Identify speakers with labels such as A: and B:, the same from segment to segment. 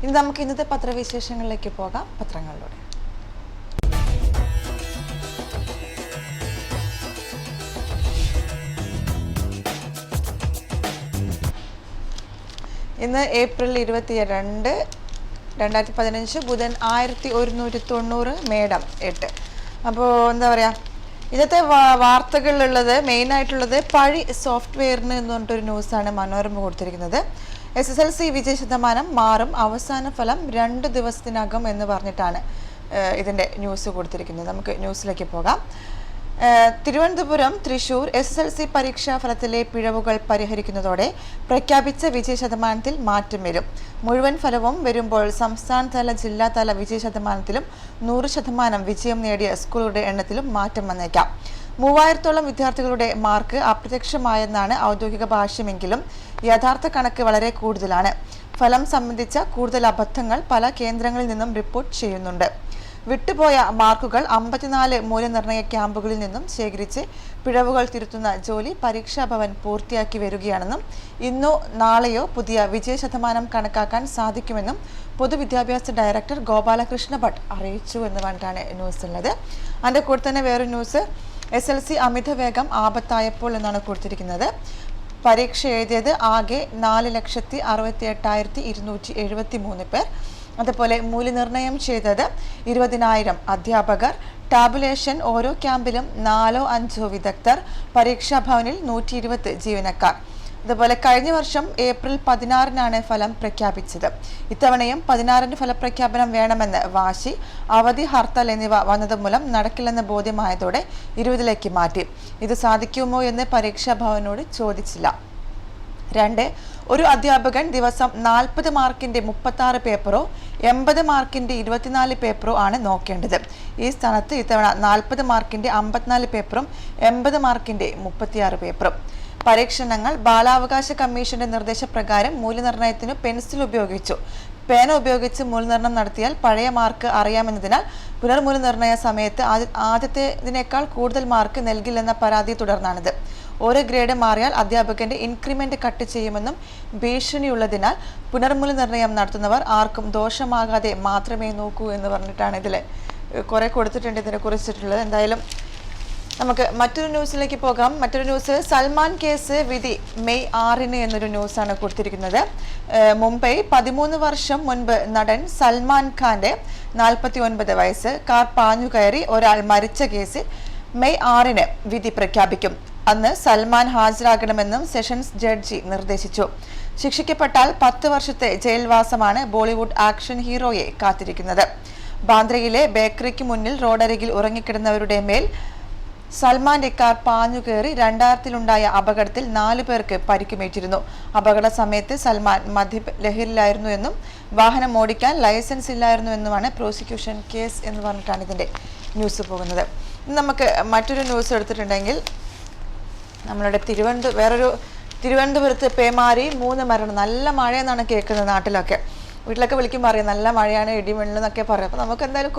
A: ഇനി നമുക്ക് ഇന്നത്തെ പത്രവിശേഷങ്ങളിലേക്ക് പോകാം. പത്രങ്ങളിലൂടെ ഇന്ന് ഏപ്രിൽ 22, 2015 ബുധൻ 1190 മേടം 8. അപ്പോൾ എന്താ പറയുക, ഇന്നത്തെ വാർത്തകളിലുള്ളത് മെയിനായിട്ടുള്ളത് പഴി സോഫ്റ്റ്വെയറിന് എന്ന് പറഞ്ഞിട്ടൊരു ന്യൂസാണ് മനോരമ കൊടുത്തിരിക്കുന്നത്. SSLC വിജയ ശതമാനം മാറും, അവസാന ഫലം 2 ദിവസത്തിനകം എന്ന് പറഞ്ഞിട്ടാണ് ഇതിൻ്റെ ന്യൂസ് കൊടുത്തിരിക്കുന്നത്. നമുക്ക് ന്യൂസിലേക്ക് പോകാം. തിരുവനന്തപുരം, തൃശൂർ SSLC പരീക്ഷാ ഫലത്തിലെ പിഴവുകൾ പരിഹരിക്കുന്നതോടെ പ്രഖ്യാപിച്ച വിജയ ശതമാനത്തിൽ മാറ്റം വരും. മുഴുവൻ ഫലവും വരുമ്പോൾ സംസ്ഥാനതല ജില്ലാതല വിജയ ശതമാനത്തിലും 100% വിജയം നേടിയ സ്കൂളുകളുടെ എണ്ണത്തിലും മാറ്റം വന്നേക്കാം. 3000-ഓളം വിദ്യാർത്ഥികളുടെ മാർക്ക് അപ്രത്യക്ഷമായെന്നാണ് ഔദ്യോഗിക ഭാഷ്യമെങ്കിലും യഥാർത്ഥ കണക്ക് വളരെ കൂടുതലാണ്. ഫലം സംബന്ധിച്ച കൂടുതൽ അബദ്ധങ്ങൾ പല കേന്ദ്രങ്ങളിൽ നിന്നും റിപ്പോർട്ട് ചെയ്യുന്നുണ്ട്. വിട്ടുപോയ മാർക്കുകൾ 54 മൂല്യനിർണ്ണയ ക്യാമ്പുകളിൽ നിന്നും ശേഖരിച്ച് പിഴവുകൾ തിരുത്തുന്ന ജോലി പരീക്ഷാഭവൻ പൂർത്തിയാക്കി വരികയാണെന്നും ഇന്നോ നാളെയോ പുതിയ വിജയ ശതമാനം കണക്കാക്കാൻ സാധിക്കുമെന്നും പൊതുവിദ്യാഭ്യാസ ഡയറക്ടർ ഗോപാലകൃഷ്ണ ഭട്ട് അറിയിച്ചു എന്ന് പറഞ്ഞിട്ടാണ് ന്യൂസ് ഉള്ളത്. അതിൻ്റെ കൂടെ തന്നെ വേറൊരു ന്യൂസ്, SLC അമിതവേഗം ആപത്തായപ്പോൾ എന്നാണ് കൊടുത്തിരിക്കുന്നത്. പരീക്ഷ എഴുതിയത് ആകെ 4,68,273 പേർ. അതുപോലെ മൂല്യനിർണ്ണയം ചെയ്തത് 20,000 അധ്യാപകർ. ടാബുലേഷൻ ഓരോ ക്യാമ്പിലും 4-5 വിദഗ്ധർ. പരീക്ഷാഭവനിൽ 120 ജീവനക്കാർ. അതുപോലെ കഴിഞ്ഞ വർഷം ഏപ്രിൽ 16-നാണ് ഫലം പ്രഖ്യാപിച്ചത്. ഇത്തവണയും 16-ന് ഫലപ്രഖ്യാപനം വേണമെന്ന് വാശി, അവധി, ഹർത്താൽ എന്നിവ വന്നതുമൂലം നടക്കില്ലെന്ന് ബോധ്യമായതോടെ 20-ലേക്ക് മാറ്റി. ഇത് സാധിക്കുമോ എന്ന് പരീക്ഷാഭവനോട് ചോദിച്ചില്ല. 2. ഒരു അധ്യാപകൻ ദിവസം 40 മാർക്കിന്റെ 36 പേപ്പറോ 80 മാർക്കിന്റെ 24 പേപ്പറോ ആണ് നോക്കേണ്ടത്. ഈ സ്ഥാനത്ത് ഇത്തവണ 40 മാർക്കിന്റെ 54 പേപ്പറും 80 മാർക്കിന്റെ 36 പേപ്പറും. പരീക്ഷണങ്ങൾ ബാലാവകാശ കമ്മീഷന്റെ നിർദ്ദേശപ്രകാരം മൂല്യനിർണ്ണയത്തിനു പെൻസിൽ ഉപയോഗിച്ചു. പേന ഉപയോഗിച്ച് മൂല്യനിർണ്ണയം നടത്തിയാൽ പഴയ മാർക്ക് അറിയാമെന്നതിനാൽ പുനർമൂല്യനിർണ്ണയ സമയത്ത് ആദ്യത്തേതിനേക്കാൾ കൂടുതൽ മാർക്ക് നൽകില്ലെന്ന പരാതിയെ തുടർന്നാണിത്. ഓരോ ഗ്രേഡ് മാറിയാൽ അധ്യാപകന്റെ ഇൻക്രിമെന്റ് കട്ട് ചെയ്യുമെന്നും ഭീഷണിയുള്ളതിനാൽ പുനർമൂല്യനിർണ്ണയം നടത്തുന്നവർ ആർക്കും ദോഷമാകാതെ മാത്രമേ നോക്കൂ എന്ന് പറഞ്ഞിട്ടാണ് ഇതിൽ കുറെ കൊടുത്തിട്ടുണ്ട് ഇതിനെ കുറിച്ചിട്ടുള്ളത്. എന്തായാലും നമുക്ക് മറ്റൊരു ന്യൂസിലേക്ക് പോകാം. മറ്റൊരു ന്യൂസ്, സൽമാൻ കേസ് വിധി മെയ് 6-ന് എന്നൊരു ന്യൂസാണ് കൊടുത്തിരിക്കുന്നത്. മുംബൈ 13 വർഷം മുൻപ് നടൻ സൽമാൻ ഖാന്റെ 49 വയസ്സ് കാർ പാഞ്ഞുകയറി ഒരാൾ മരിച്ച കേസിൽ മെയ് 6-ന് വിധി പ്രഖ്യാപിക്കും. അന്ന് സൽമാൻ ഹാജരാകണമെന്നും സെഷൻസ് ജഡ്ജി നിർദ്ദേശിച്ചു. ശിക്ഷിക്കപ്പെട്ടാൽ 10 വർഷത്തെ ജയിൽവാസമാണ് ബോളിവുഡ് ആക്ഷൻ ഹീറോയെ കാത്തിരിക്കുന്നത്. ബാന്ദ്രയിലെ ബേക്കറിക്ക് മുന്നിൽ റോഡരികിൽ ഉറങ്ങിക്കിടന്നവരുടെ മേൽ സൽമാന്റെ കാർ പാഞ്ഞുകയറി 2000-ലുണ്ടായ അപകടത്തിൽ 4 പേർക്ക് പരിക്കുമേറ്റിരുന്നു. അപകട സമയത്ത് സൽമാൻ മദ്യലഹരിയിലായിരുന്നു എന്നും വാഹനം ഓടിക്കാൻ ലൈസൻസ് ഇല്ലായിരുന്നു എന്നുമാണ് പ്രോസിക്യൂഷൻ കേസ് എന്ന് പറഞ്ഞിട്ടാണ് ഇതിന്റെ ന്യൂസ് പോകുന്നത്. നമുക്ക് മറ്റൊരു ന്യൂസ് എടുത്തിട്ടുണ്ടെങ്കിൽ നമ്മളുടെ തിരുവനന്തപുരത്ത് പേമാരി 3 മരണം. നല്ല മഴയെന്നാണ് കേൾക്കുന്നത്. നാട്ടിലൊക്കെ വീട്ടിലൊക്കെ വിളിക്കുമ്പോൾ അറിയാം നല്ല മഴയാണ്, ഇടിമിന്നലെന്നൊക്കെ പറയും. അപ്പോൾ നമുക്ക് എന്തായാലും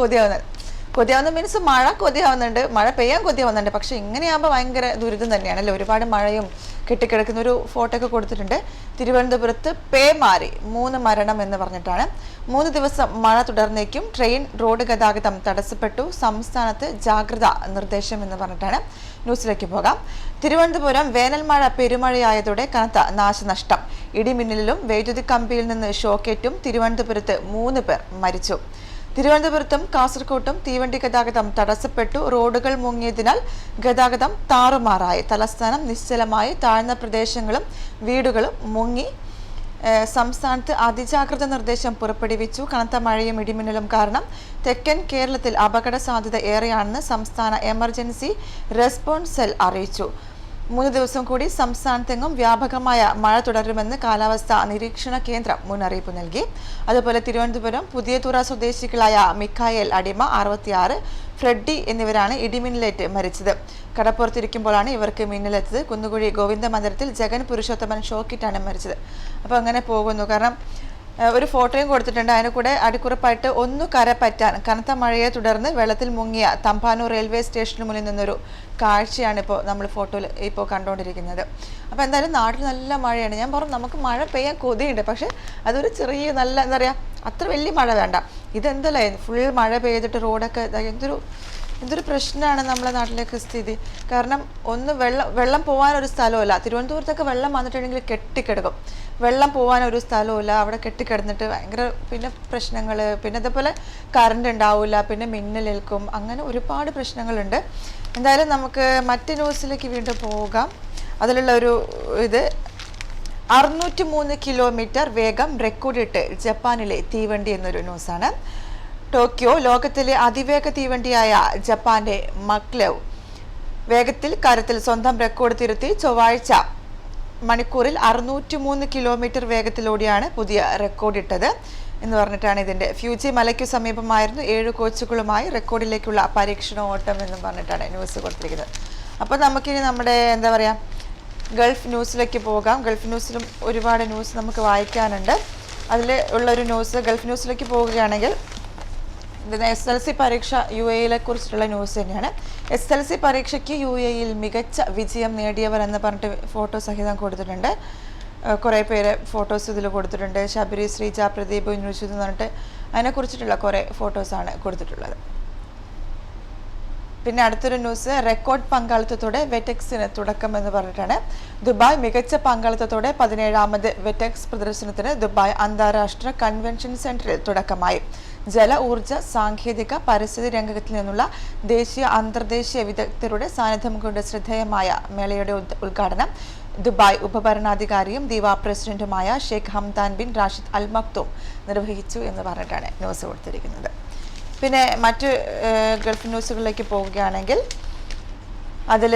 A: കൊതിയാവുന്ന മീൻസ് മഴ കൊതിയാവുന്നുണ്ട്, മഴ പെയ്യാൻ കൊതിയാവുന്നുണ്ട്. പക്ഷെ ഇങ്ങനെയാകുമ്പോൾ ഭയങ്കര ദുരിതം തന്നെയാണല്ലോ. ഒരുപാട് മഴയും കെട്ടിക്കിടക്കുന്ന ഒരു ഫോട്ടോ ഒക്കെ കൊടുത്തിട്ടുണ്ട്. തിരുവനന്തപുരത്ത് പേമാരി 3 മരണം എന്ന് പറഞ്ഞിട്ടാണ്. 3 ദിവസം മഴ തുടർന്നേക്കും. ട്രെയിൻ, റോഡ് ഗതാഗതം തടസ്സപ്പെട്ടു. സംസ്ഥാനത്ത് ജാഗ്രതാ നിർദ്ദേശം എന്ന് പറഞ്ഞിട്ടാണ്. ന്യൂസിലേക്ക് പോകാം. തിരുവനന്തപുരം വേനൽ മഴ പെരുമഴയായതോടെ കനത്ത നാശനഷ്ടം. ഇടിമിന്നലിലും വൈദ്യുതി കമ്പിയിൽ നിന്ന് ഷോക്കേറ്റും തിരുവനന്തപുരത്ത് 3 പേർ മരിച്ചു. തിരുവനന്തപുരത്തും കാസർകോട്ടും തീവണ്ടി ഗതാഗതം തടസ്സപ്പെട്ടു. റോഡുകൾ മുങ്ങിയതിനാൽ ഗതാഗതം താറുമാറായി. തലസ്ഥാനം നിശ്ചലമായി. താഴ്ന്ന പ്രദേശങ്ങളും വീടുകളും മുങ്ങി. സംസ്ഥാനത്ത് അതിജാഗ്രത നിർദ്ദേശം പുറപ്പെടുവിച്ചു. കനത്ത മഴയും ഇടിമിന്നലും കാരണം തെക്കൻ കേരളത്തിൽ അപകട സാധ്യത ഏറെയാണെന്ന് സംസ്ഥാന എമർജൻസി റെസ്പോൺസ് സെൽ അറിയിച്ചു. 3 ദിവസം കൂടി സംസ്ഥാനത്തെങ്ങും വ്യാപകമായ മഴ തുടരുമെന്ന് കാലാവസ്ഥാ നിരീക്ഷണ കേന്ദ്രം മുന്നറിയിപ്പ് നൽകി. അതുപോലെ തിരുവനന്തപുരം പുതിയതുറ സ്വദേശികളായ മിഖായേൽ അടിമ 66, ഫ്രെഡി എന്നിവരാണ് ഇടിമിന്നലേറ്റ് മരിച്ചത്. കടപ്പുറത്തിരിക്കുമ്പോഴാണ് ഇവർക്ക് മിന്നലെത്തത്. കുന്നുകുഴി ഗോവിന്ദ മന്ദിരത്തിൽ ജഗൻ പുരുഷോത്തമൻ ഷോക്കിട്ടാണ് മരിച്ചത്. അപ്പോൾ അങ്ങനെ പോകുന്നു. കാരണം ഒരു ഫോട്ടോയും കൊടുത്തിട്ടുണ്ട്. അതിന് കൂടെ അടിക്കുറിപ്പായിട്ട് ഒന്ന് കര പറ്റാൻ കനത്ത മഴയെ തുടർന്ന് വെള്ളത്തിൽ മുങ്ങിയ തമ്പാനൂർ റെയിൽവേ സ്റ്റേഷന് മുന്നിൽ നിന്നൊരു കാഴ്ചയാണ് ഇപ്പോൾ നമ്മൾ ഫോട്ടോയിൽ ഇപ്പോൾ കണ്ടുകൊണ്ടിരിക്കുന്നത്. അപ്പോൾ എന്തായാലും നാട്ടിൽ നല്ല മഴയാണ്. ഞാൻ പറഞ്ഞു നമുക്ക് മഴ പെയ്യാൻ കൊതിയുണ്ട്, പക്ഷേ അതൊരു ചെറിയ നല്ല എന്താ പറയുക അത്ര വലിയ മഴ വേണ്ട. ഇതെന്തല്ലേ ഫുൾ മഴ പെയ്തിട്ട് റോഡൊക്കെ എന്തൊരു പ്രശ്നമാണ് നമ്മുടെ നാട്ടിലേക്ക് സ്ഥിതി. കാരണം ഒന്ന് വെള്ളം പോകാനൊരു സ്ഥലമല്ല. തിരുവനന്തപുരത്തൊക്കെ വെള്ളം വന്നിട്ടുണ്ടെങ്കിൽ കെട്ടിക്കിടക്കും. വെള്ളം പോകാനൊരു സ്ഥലമില്ല, അവിടെ കെട്ടിക്കിടന്നിട്ട് ഭയങ്കര പിന്നെ പ്രശ്നങ്ങൾ. പിന്നെ അതേപോലെ കറണ്ട് ഉണ്ടാവില്ല, പിന്നെ മിന്നലേൽക്കും, അങ്ങനെ ഒരുപാട് പ്രശ്നങ്ങളുണ്ട്. എന്തായാലും നമുക്ക് മറ്റ് ന്യൂസിലേക്ക് വീണ്ടും പോകാം. അതിലുള്ള ഒരു ഇത് 603 കിലോമീറ്റർ വേഗം റെക്കോർഡിട്ട് ജപ്പാനിലെ തീവണ്ടി എന്നൊരു ന്യൂസാണ്. ടോക്കിയോ ലോകത്തിലെ അതിവേഗ തീവണ്ടിയായ ജപ്പാന്റെ മക്ലെവ് വേഗത്തിൽ കരത്തിൽ സ്വന്തം റെക്കോർഡ് തിരുത്തി ചൊവ്വാഴ്ച മണിക്കൂറിൽ 603 കിലോമീറ്റർ വേഗത്തിലൂടെയാണ് പുതിയ റെക്കോർഡ് ഇട്ടത് എന്ന് പറഞ്ഞിട്ടാണ് ഇതിൻ്റെ. ഫ്യൂജി മലയ്ക്കു സമീപമായിരുന്നു 7 കോച്ചുകളുമായി റെക്കോർഡിലേക്കുള്ള പരീക്ഷണ ഓട്ടം എന്ന് പറഞ്ഞിട്ടാണ് ന്യൂസ് കൊടുത്തിരിക്കുന്നത്. അപ്പോൾ നമുക്കിനി നമ്മുടെ എന്താ പറയുക ഗൾഫ് ന്യൂസിലേക്ക് പോകാം. ഗൾഫ് ന്യൂസിലും ഒരുപാട് ന്യൂസ് നമുക്ക് വായിക്കാനുണ്ട്. അതിൽ ഉള്ളൊരു ന്യൂസ് ഗൾഫ് ന്യൂസിലേക്ക് പോവുകയാണെങ്കിൽ SLC പരീക്ഷ UAE കുറിച്ചിട്ടുള്ള ന്യൂസ് തന്നെയാണ്. SLC പരീക്ഷയ്ക്ക് UAE മികച്ച വിജയം നേടിയവർ എന്ന് പറഞ്ഞിട്ട് ഫോട്ടോ സഹിതം കൊടുത്തിട്ടുണ്ട്. കുറേ പേര് ഫോട്ടോസ് ഇതിൽ കൊടുത്തിട്ടുണ്ട്. ശബരി, ശ്രീജ, പ്രദീപ്, നുഷിത് എന്ന് പറഞ്ഞിട്ട് അതിനെക്കുറിച്ചിട്ടുള്ള കുറേ ഫോട്ടോസാണ് കൊടുത്തിട്ടുള്ളത്. പിന്നെ അടുത്തൊരു ന്യൂസ് റെക്കോർഡ് പങ്കാളിത്തത്തോടെ വെറ്റെക്സിന് തുടക്കം എന്ന് പറഞ്ഞിട്ടാണ്. ദുബായ് മികച്ച പങ്കാളിത്തത്തോടെ 17ാമത് വെറ്റെക്സ് പ്രദർശനത്തിന് ദുബായ് അന്താരാഷ്ട്ര കൺവെൻഷൻ സെന്ററിൽ തുടക്കമായി. ജല, ഊർജ, സാങ്കേതിക, പരിസ്ഥിതി രംഗത്തിൽ നിന്നുള്ള ദേശീയ അന്തർദേശീയ വിദഗ്ധരുടെ സാന്നിധ്യം കൊണ്ട് ശ്രദ്ധേയമായ മേളയുടെ ഉദ്ഘാടനം ദുബായ് ഉപഭരണാധികാരിയും ദീവ പ്രസിഡന്റുമായ Sheikh Hamdan bin Rashid Al Maktoum നിർവഹിച്ചു എന്ന് പറഞ്ഞിട്ടാണ് ന്യൂസ് കൊടുത്തിരിക്കുന്നത്. പിന്നെ മറ്റ് ഗൾഫ് ന്യൂസുകളിലേക്ക് പോവുകയാണെങ്കിൽ അതിൽ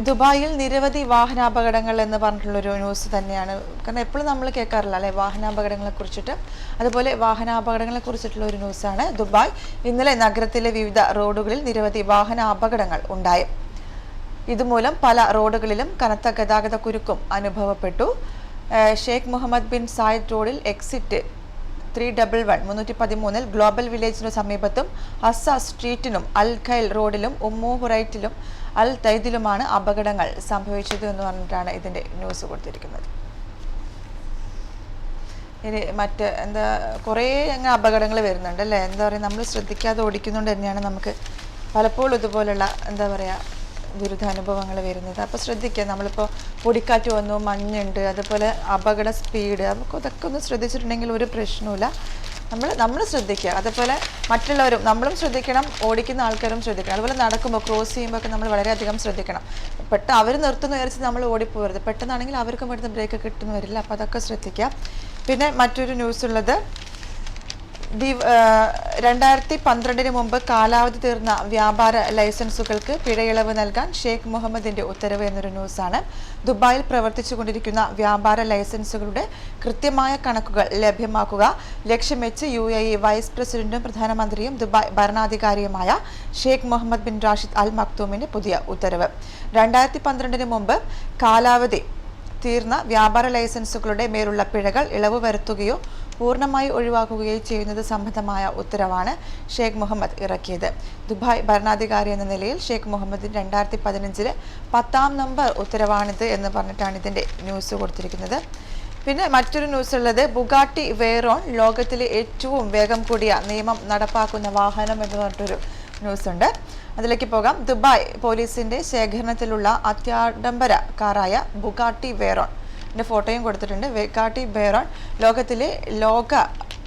A: ദുബായിൽ നിരവധി വാഹനാപകടങ്ങൾ എന്ന് പറഞ്ഞിട്ടുള്ളൊരു ന്യൂസ് തന്നെയാണ്. കാരണം എപ്പോഴും നമ്മൾ കേൾക്കാറില്ല അല്ലെ വാഹനാപകടങ്ങളെ കുറിച്ചിട്ട്. അതുപോലെ വാഹനാപകടങ്ങളെ കുറിച്ചിട്ടുള്ള ഒരു ന്യൂസാണ്. ദുബായ് ഇന്നലെ നഗരത്തിലെ വിവിധ റോഡുകളിൽ നിരവധി വാഹനാപകടങ്ങൾ ഉണ്ടായി. ഇതുമൂലം പല റോഡുകളിലും കനത്ത ഗതാഗത കുരുക്കും അനുഭവപ്പെട്ടു. ഷെയ്ഖ് മുഹമ്മദ് ബിൻ സായിദ് റോഡിൽ എക്സിറ്റ് 311 ഗ്ലോബൽ വില്ലേജിനു സമീപത്തും ഹസ്സ സ്ട്രീറ്റിനും അൽ ഖൈൽ റോഡിലും ഉമ്മു ഹുറൈറ്റിലും അൽ തൈദിലുമാണ് അപകടങ്ങൾ സംഭവിച്ചത് എന്ന് പറഞ്ഞിട്ടാണ് ഇതിൻ്റെ ന്യൂസ് കൊടുത്തിരിക്കുന്നത്. ഇനി മറ്റ് എന്താ കുറേ അങ്ങനെ അപകടങ്ങൾ വരുന്നുണ്ട് അല്ലേ. എന്താ പറയുക നമ്മൾ ശ്രദ്ധിക്കാതെ ഓടിക്കുന്നതുകൊണ്ട് തന്നെയാണ് നമുക്ക് പലപ്പോഴും ഇതുപോലുള്ള എന്താ പറയുക ദുരിതാനുഭവങ്ങൾ വരുന്നത്. അപ്പോൾ ശ്രദ്ധിക്കുക. നമ്മളിപ്പോൾ പൊടിക്കാറ്റ് വന്നു, മഞ്ഞുണ്ട്, അതുപോലെ അപകട സ്പീഡ്, നമുക്ക് അതൊക്കെ ഒന്ന് ശ്രദ്ധിച്ചിട്ടുണ്ടെങ്കിൽ ഒരു പ്രശ്നവുമില്ല. നമ്മൾ ശ്രദ്ധിക്കുക. അതുപോലെ മറ്റുള്ളവരും നമ്മളും ശ്രദ്ധിക്കണം, ഓടിക്കുന്ന ആൾക്കാരും ശ്രദ്ധിക്കണം. അതുപോലെ നടക്കുമ്പോൾ ക്രോസ് ചെയ്യുമ്പോൾ ഒക്കെ നമ്മൾ വളരെയധികം ശ്രദ്ധിക്കണം. പെട്ടെന്ന് അവർ നിർത്തുന്ന വിചാരിച്ച് നമ്മൾ ഓടിപ്പോകരുത്. പെട്ടെന്നാണെങ്കിൽ അവർക്കും പെട്ടെന്ന് ബ്രേക്ക് കിട്ടുന്നു വരില്ല. അപ്പോൾ അതൊക്കെ ശ്രദ്ധിക്കുക. പിന്നെ മറ്റൊരു ന്യൂസ് ഉള്ളത് 2012 മുമ്പ് കാലാവധി തീർന്ന വ്യാപാര ലൈസൻസുകൾക്ക് പിഴയിളവ് നൽകാൻ ഷെയ്ഖ് മുഹമ്മദിന്റെ ഉത്തരവ് എന്നൊരു ന്യൂസാണ്. ദുബായിൽ പ്രവർത്തിച്ചുകൊണ്ടിരിക്കുന്ന വ്യാപാര ലൈസൻസുകളുടെ കൃത്യമായ കണക്കുകൾ ലഭ്യമാക്കുക ലക്ഷ്യം വെച്ച് UAE വൈസ് പ്രസിഡന്റും പ്രധാനമന്ത്രിയും ദുബായ് ഭരണാധികാരിയുമായ Sheikh Mohammed bin Rashid Al മക്തൂമിന്റെ പുതിയ ഉത്തരവ്. 2012 മുമ്പ് കാലാവധി തീർന്ന വ്യാപാര ലൈസൻസുകളുടെ മേലുള്ള പിഴകൾ ഇളവ് വരുത്തുകയോ പൂർണ്ണമായി ഒഴിവാക്കുകയോ ചെയ്യുന്നത് സംബന്ധമായ ഉത്തരവാണ് ഷെയ്ഖ് മുഹമ്മദ് ഇറക്കിയത്. ദുബായ് ഭരണാധികാരി എന്ന നിലയിൽ ഷെയ്ഖ് മുഹമ്മദിന് 2015 10ാം നമ്പർ ഉത്തരവാണിത് എന്ന് പറഞ്ഞിട്ടാണ് ഇതിൻ്റെ ന്യൂസ് കൊടുത്തിരിക്കുന്നത്. പിന്നെ മറ്റൊരു ന്യൂസ് ഉള്ളത് ബുഗാട്ടി വെയ്റോൺ ലോകത്തിലെ ഏറ്റവും വേഗം കൂടിയ നിയമം നടപ്പാക്കുന്ന വാഹനം എന്ന് പറഞ്ഞിട്ടൊരു ന്യൂസ് ഉണ്ട്. അതിലേക്ക് പോകാം. ദുബായ് പോലീസിന്റെ ശേഖരണത്തിലുള്ള അത്യാഡംബര കാറായ ബുഗാട്ടി വെയ്റോൺ ഫോട്ടോയും കൊടുത്തിട്ടുണ്ട്. ബുഗാട്ടി വെയ്റോൺ ലോകത്തിലെ ലോക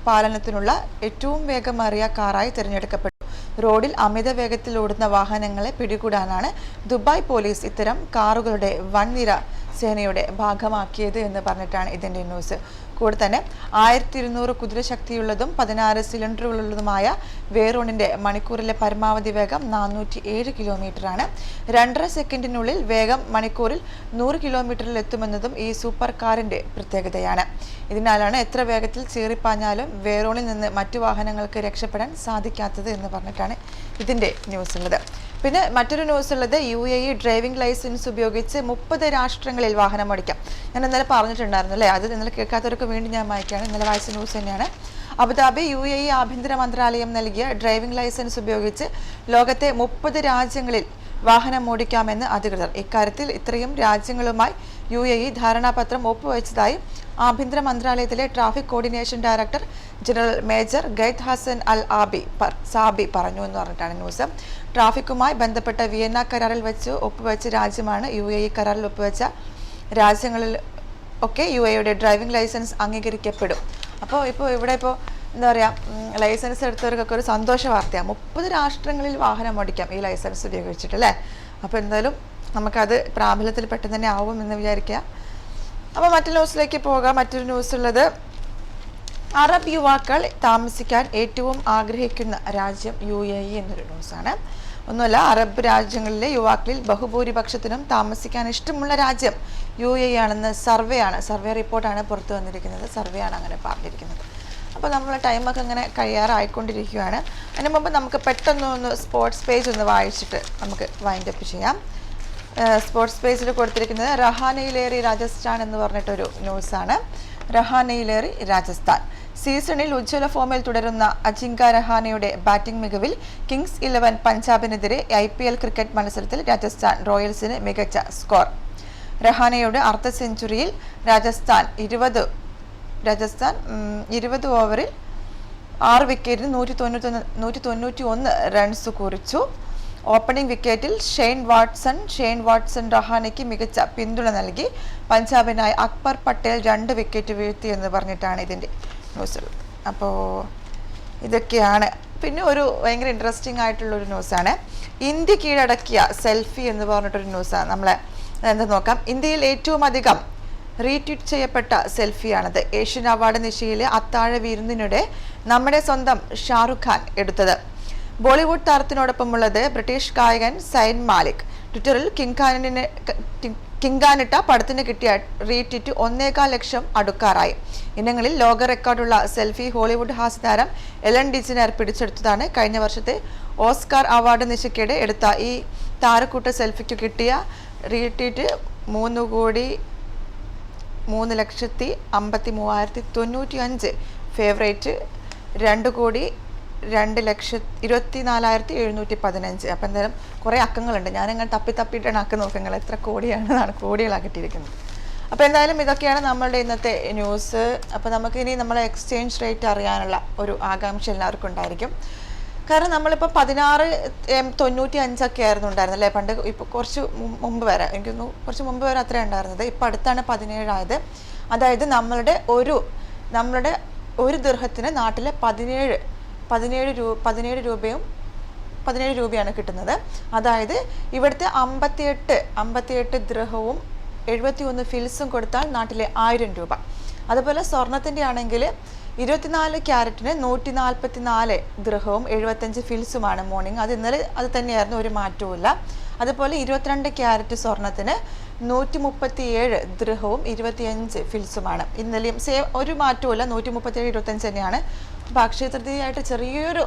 A: പാലനത്തിനുള്ള ഏറ്റവും വേഗമേറിയ കാറായി തിരഞ്ഞെടുക്കപ്പെട്ടു. റോഡിൽ അമിത വേഗത്തിൽ ഓടുന്ന വാഹനങ്ങളെ പിടികൂടാനാണ് ദുബായ് പോലീസ് ഇത്തരം കാറുകളുടെ വൻനിര സേനയുടെ ഭാഗമാക്കിയത് എന്ന് പറഞ്ഞിട്ടാണ് ഇതിൻ്റെ ന്യൂസ്. കൂടെ തന്നെ 1200 കുതിരശക്തിയുള്ളതും 16 സിലിണ്ടറുകളുള്ളതുമായ വെയ്റോണിന്റെ മണിക്കൂറിലെ പരമാവധി വേഗം 407 കിലോമീറ്ററാണ്. 2.5 സെക്കൻഡിനുള്ളിൽ വേഗം മണിക്കൂറിൽ 100 കിലോമീറ്ററിൽ എത്തുമെന്നതും ഈ സൂപ്പർ കാറിന്റെ പ്രത്യേകതയാണ്. ഇതിനാലാണ് എത്ര വേഗത്തിൽ ചീറിപ്പാഞ്ഞാലും വെയ്റോണിൽ നിന്ന് മറ്റു വാഹനങ്ങൾക്ക് രക്ഷപ്പെടാൻ സാധിക്കാത്തത് എന്ന് പറഞ്ഞിട്ടാണ് ഇതിൻ്റെ ന്യൂസ് ഉള്ളത്. പിന്നെ മറ്റൊരു ന്യൂസ് ഉള്ളത് UAE ഡ്രൈവിംഗ് ലൈസൻസ് ഉപയോഗിച്ച് 30 രാഷ്ട്രങ്ങളിൽ വാഹനം ഓടിക്കാം. ഞാൻ ഇന്നലെ പറഞ്ഞിട്ടുണ്ടായിരുന്നു അല്ലേ, അത് ഇന്നലെ കേൾക്കാത്തവർക്ക് വേണ്ടി ഞാൻ വായിക്കുകയാണ്. ഇന്നലെ വായിച്ച ന്യൂസ് തന്നെയാണ്. അബുദാബി UAE ആഭ്യന്തര മന്ത്രാലയം നൽകിയ ഡ്രൈവിംഗ് ലൈസൻസ് ഉപയോഗിച്ച് ലോകത്തെ 30 രാജ്യങ്ങളിൽ വാഹനം ഓടിക്കാമെന്ന് അധികൃതർ. ഇക്കാര്യത്തിൽ ഇത്രയും രാജ്യങ്ങളുമായി UAE ധാരണാപത്രം ഒപ്പുവെച്ചതായി ആഭ്യന്തര മന്ത്രാലയത്തിലെ traffic coordination director general major Ghaith Hassan Al Sabi പറഞ്ഞു എന്ന് പറഞ്ഞിട്ടാണ് ന്യൂസ്. ട്രാഫിക്കുമായി ബന്ധപ്പെട്ട വിയന്ന കരാറിൽ വെച്ച് ഒപ്പുവെച്ച രാജ്യമാണ് UAE. കരാറിൽ ഒപ്പുവെച്ച രാജ്യങ്ങളിൽ ഒക്കെ UAEയുടെ ഡ്രൈവിംഗ് ലൈസൻസ് അംഗീകരിക്കപ്പെടും. അപ്പോൾ ഇവിടെ എന്താ പറയുക, ലൈസൻസ് എടുത്തവർക്കൊക്കെ ഒരു സന്തോഷ വാർത്തയാണ്. 30 രാഷ്ട്രങ്ങളിൽ വാഹനം ഓടിക്കാം ഈ ലൈസൻസ് ഉപയോഗിച്ചിട്ട് അല്ലേ. അപ്പോൾ എന്തായാലും നമുക്കത് പ്രാബല്യത്തിൽ പെട്ടെന്ന് തന്നെ ആവും എന്ന് വിചാരിക്കുക. അപ്പോൾ മറ്റു ന്യൂസിലേക്ക് പോകാം. മറ്റൊരു ന്യൂസ് ഉള്ളത് അറബ് യുവാക്കൾ താമസിക്കാൻ ഏറ്റവും ആഗ്രഹിക്കുന്ന രാജ്യം UAE എന്നൊരു ന്യൂസാണ്. ഒന്നുമല്ല, അറബ് രാജ്യങ്ങളിലെ യുവാക്കളിൽ ബഹുഭൂരിപക്ഷത്തിനും താമസിക്കാൻ ഇഷ്ടമുള്ള രാജ്യം UAE ആണെന്ന് സർവേ റിപ്പോർട്ടാണ് പുറത്തു വന്നിരിക്കുന്നത്. സർവേയാണ് അങ്ങനെ പറഞ്ഞിരിക്കുന്നത്. അപ്പോൾ നമ്മൾ ടൈമൊക്കെ ഇങ്ങനെ കഴിയാറായിക്കൊണ്ടിരിക്കുകയാണ്. അതിന് മുമ്പ് നമുക്ക് പെട്ടെന്ന് സ്പോർട്സ് പേജ് ഒന്ന് വായിച്ചിട്ട് നമുക്ക് വൈൻഡപ്പ് ചെയ്യാം. സ്പോർട്സ് പേജിൽ കൊടുത്തിരിക്കുന്നത് രഹാനെയിലേറി രാജസ്ഥാൻ എന്ന് പറഞ്ഞിട്ടൊരു ന്യൂസാണ്. രഹാനെയിലേറി രാജസ്ഥാൻ സീസണിൽ ഉജ്ജ്വല ഫോമിൽ തുടരുന്ന അജിങ്ക്യ രഹാനെയുടെ ബാറ്റിംഗ് മികവിൽ കിങ്സ് 11 പഞ്ചാബിനെതിരെ IPL ക്രിക്കറ്റ് മത്സരത്തിൽ രാജസ്ഥാൻ റോയൽസിന് മികച്ച സ്കോർ. രഹാനെയുടെ അർദ്ധ സെഞ്ചുറിയിൽ രാജസ്ഥാൻ 20 ഓവറിൽ 6 വിക്കറ്റിന് 191 റൺസ് കുറിച്ചു. ഓപ്പണിംഗ് വിക്കറ്റിൽ ഷെയ്ൻ വാട്സൺ രഹാനെയ്ക്ക് മികച്ച പിന്തുണ നൽകി. പഞ്ചാബിനായി അക്ബർ പട്ടേൽ 2 വിക്കറ്റ് വീഴ്ത്തി എന്ന് പറഞ്ഞിട്ടാണ് ഇതിൻ്റെ ന്യൂസ്. അപ്പോൾ ഇതൊക്കെയാണ്. പിന്നെ ഒരു ഭയങ്കര ഇൻട്രസ്റ്റിംഗ് ആയിട്ടുള്ളൊരു ന്യൂസാണ്. ഇന്ത്യ കീഴടക്കിയ സെൽഫി എന്ന് പറഞ്ഞിട്ടൊരു ന്യൂസാണ്. നമ്മളെ എന്താ നോക്കാം. ഇന്ത്യയിൽ ഏറ്റവും അധികം റീട്വീറ്റ് ചെയ്യപ്പെട്ട സെൽഫിയാണത്. ഏഷ്യൻ അവാർഡ് നിശയിലെ അത്താഴ വിരുന്നിനിടെ നമ്മുടെ സ്വന്തം ഷാറുഖ് ഖാൻ എടുത്തത്. ബോളിവുഡ് താരത്തിനോടൊപ്പമുള്ളത് ബ്രിട്ടീഷ് ഗായകൻ സൈൻ മാലിക്. ട്വിറ്ററിൽ കിങ്കാനിട്ട പടത്തിന് കിട്ടിയ റീട്വീറ്റ് 1.25 ലക്ഷം അടുക്കാറായി. ഇനങ്ങളിൽ ലോക റെക്കോർഡുള്ള സെൽഫി ഹോളിവുഡ് ഹാസ്യതാരം എലൻ ഡിജിനർ പിടിച്ചെടുത്തതാണ്. കഴിഞ്ഞ വർഷത്തെ ഓസ്കാർ അവാർഡ് നിശയ്ക്കിടെ എടുത്ത ഈ താരക്കൂട്ട സെൽഫിക്ക് കിട്ടിയ റീട്വീറ്റ് 3,53,095, ഫേവറേറ്റ് 2,02,24,715. അപ്പം എന്തായാലും കുറേ അക്കങ്ങളുണ്ട്. ഞാനിങ്ങനെ തപ്പിയിട്ടാണ് അക്കം നോക്കുന്നത് എത്ര കോടിയാണെന്നാണ് കോടികളാക്കിയിട്ടിരിക്കുന്നത്. അപ്പോൾ എന്തായാലും ഇതൊക്കെയാണ് നമ്മളുടെ ഇന്നത്തെ ന്യൂസ്. അപ്പോൾ നമുക്കിനി നമ്മളെ എക്സ്ചേഞ്ച് റേറ്റ് അറിയാനുള്ള ഒരു ആകാംക്ഷ എല്ലാവർക്കും ഉണ്ടായിരിക്കും. കാരണം നമ്മളിപ്പോൾ 16.95 ആയിരുന്നു ഉണ്ടായിരുന്നത് അല്ലേ പണ്ട്. ഇപ്പോൾ കുറച്ച് മുമ്പ് വരെ കുറച്ച് മുമ്പ് വരെ അത്രയും ഉണ്ടായിരുന്നത്. ഇപ്പോൾ അടുത്താണ് 17 ആയത്. അതായത് നമ്മളുടെ ഒരു ദിർഹത്തിന് നാട്ടിലെ 17 രൂപയാണ് കിട്ടുന്നത്. അതായത് ഇവിടുത്തെ 58 ദിർഹവും 71 ഫിൽസും കൊടുത്താൽ നാട്ടിലെ 1000 രൂപ. അതുപോലെ സ്വർണത്തിൻ്റെ ആണെങ്കിൽ 24 ക്യാരറ്റിന് 144 ദിർഹവും 75 ഫിൽസുമാണ് മോർണിംഗ്. ഇന്നലെ അത് തന്നെയായിരുന്നു, ഒരു മാറ്റവുമില്ല. അതുപോലെ 22 ക്യാരറ്റ് സ്വർണത്തിന് 137 ദിർഹവും 25 ഫിൽസുമാണ്. ഇന്നലെയും സെയിം, ഒരു മാറ്റവുമില്ല, 137 25 തന്നെയാണ്. അപ്പോൾ അക്ഷയ തൃതീയമായിട്ട് ചെറിയൊരു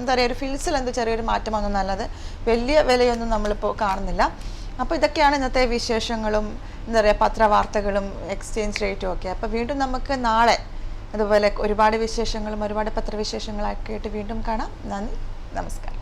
A: എന്താ പറയുക, ഒരു ഫിൽസിൽ ചെറിയൊരു മാറ്റം വന്നല്ലാതെ വലിയ വിലയൊന്നും നമ്മളിപ്പോൾ കാണുന്നില്ല. അപ്പോൾ ഇതൊക്കെയാണ് ഇന്നത്തെ വിശേഷങ്ങളും എന്താ പറയുക പത്രവാർത്തകളും എക്സ്ചേഞ്ച് റേറ്റും ഒക്കെ. അപ്പോൾ വീണ്ടും നമുക്ക് നാളെ അതുപോലെ ഒരുപാട് വിശേഷങ്ങളും ഒരുപാട് പത്രവിശേഷങ്ങളൊക്കെ ആയിട്ട് വീണ്ടും കാണാം. നന്ദി, നമസ്കാരം.